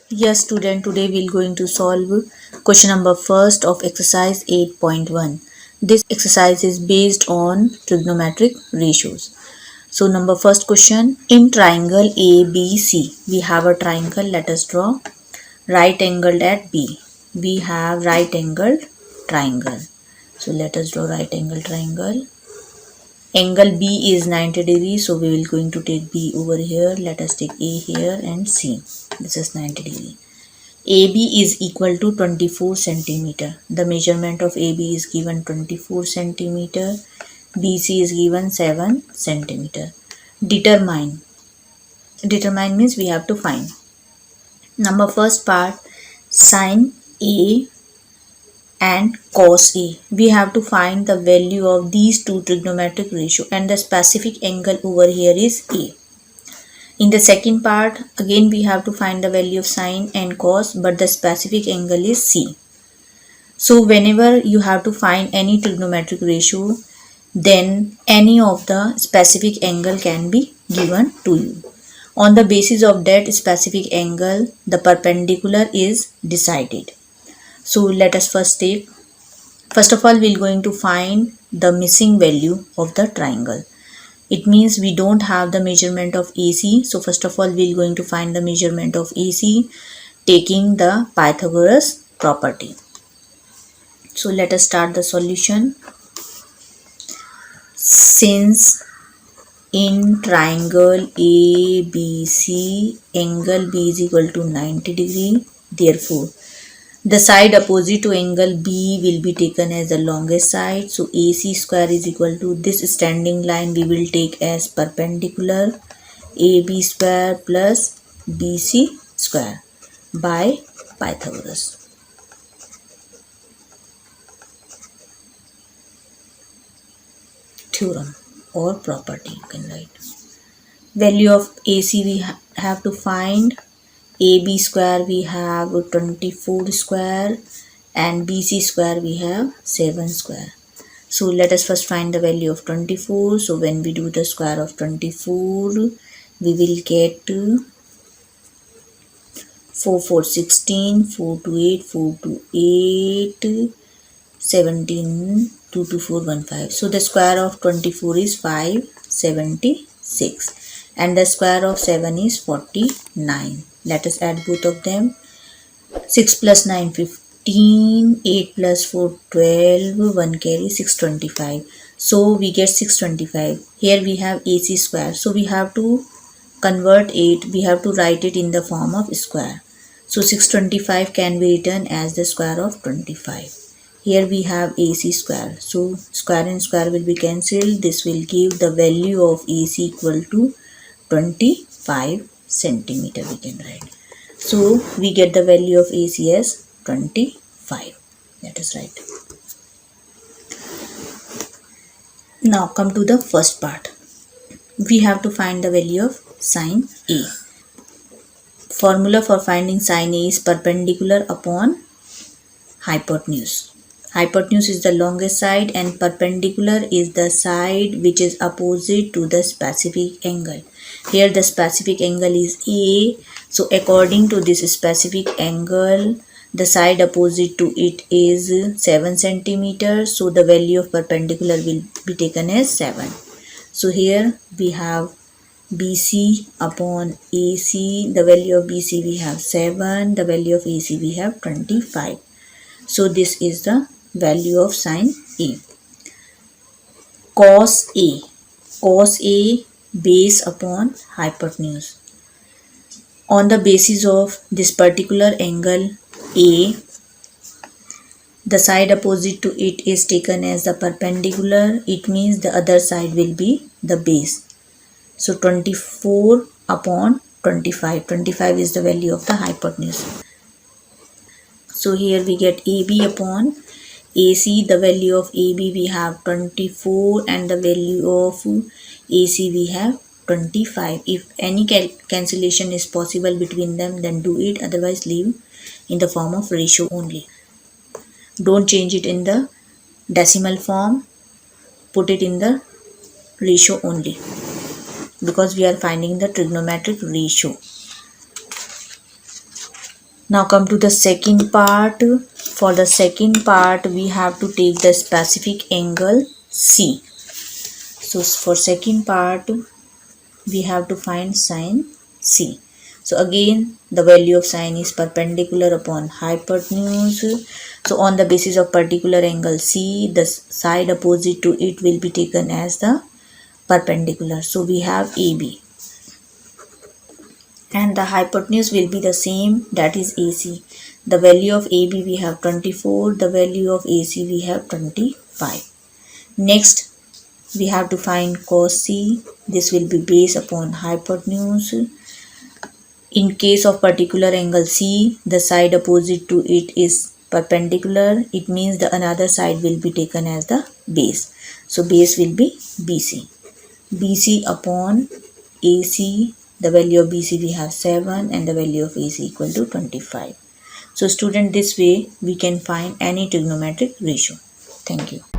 Yes, student, today we're going to solve question number first of exercise 8.1. This exercise is based on trigonometric ratios. So, number first question, in triangle ABC, we have a triangle. Let us draw right angled at B. We have right angled triangle. So, let us draw right angled triangle. Angle B is 90 degrees, so we will going to take B over here. Let us take A here and C. This is 90 degree. AB is equal to 24 centimeter. The measurement of AB is given 24 centimeter. BC is given 7 centimeter. Determine. Determine means we have to find. Number first part, sine A and cos A. We have to find the value of these two trigonometric ratio, and the specific angle over here is A. In the second part, again we have to find the value of sine and cos, but the specific angle is C. So whenever you have to find any trigonometric ratio, then any of the specific angle can be given to you. On the basis of that specific angle, the perpendicular is decided. So let us first take, first of all, we're going to find the missing value of the triangle. It means we don't have the measurement of AC. So first of all, we're going to find the measurement of AC taking the Pythagoras property. So let us start the solution. Since in triangle ABC, angle B is equal to 90 degree, therefore the side opposite to angle B will be taken as the longest side. So AC square is equal to this standing line we will take as perpendicular, AB square plus BC square by Pythagoras theorem or property, you can write. Value of AC we have to find. AB square we have 24 square and BC square we have 7 square. So let us first find the value of 24. So when we do the square of 24, we will get 4 4 16, 4 to 8, 4 to 8, 17, 2 to 4, 1 5. So the square of 24 is 576 and the square of 7 is 49. Let us add both of them. 6 plus 9 15, 8 plus 4 12, 1 carry 625. So we get 625. Here we have AC square. So we have to convert it, we have to write it in the form of square. So 625 can be written as the square of 25. Here we have AC square. So square and square will be cancelled. This will give the value of AC equal to 25 centimeter, we can write. So we get the value of AC as 25. That is right. Now come to the first part. We have to find the value of sine A. Formula for finding sine A is perpendicular upon hypotenuse. Hypotenuse is the longest side and perpendicular is the side which is opposite to the specific angle. Here the specific angle is A. So according to this specific angle, the side opposite to it is 7 centimeters. So the value of perpendicular will be taken as 7. So here we have BC upon AC. The value of BC we have 7. The value of AC we have 25. So this is the value of sine A. Cos A. Cos A base upon hypotenuse. On the basis of this particular angle A, the side opposite to it is taken as the perpendicular. It means the other side will be the base. So 24 upon 25. 25 is the value of the hypotenuse. So here we get AB upon AC. The value of AB we have 24 and the value of AC we have 25. If any cancellation is possible between them, then do it. Otherwise leave in the form of ratio only. Don't change it in the decimal form. Put it in the ratio only, because we are finding the trigonometric ratio. Now come to the second part. For the second part, we have to take the specific angle C. So for second part, we have to find sine C. So again, the value of sine is perpendicular upon hypotenuse. So on the basis of particular angle C, the side opposite to it will be taken as the perpendicular. So we have AB. And the hypotenuse will be the same, that is AC. The value of AB we have 24, the value of AC we have 25. Next, we have to find cos C. This will be based upon hypotenuse. In case of particular angle C, the side opposite to it is perpendicular. It means the another side will be taken as the base. So base will be BC. BC upon AC, the value of BC we have 7 and the value of AC equal to 25. So student, this way we can find any trigonometric ratio. Thank you.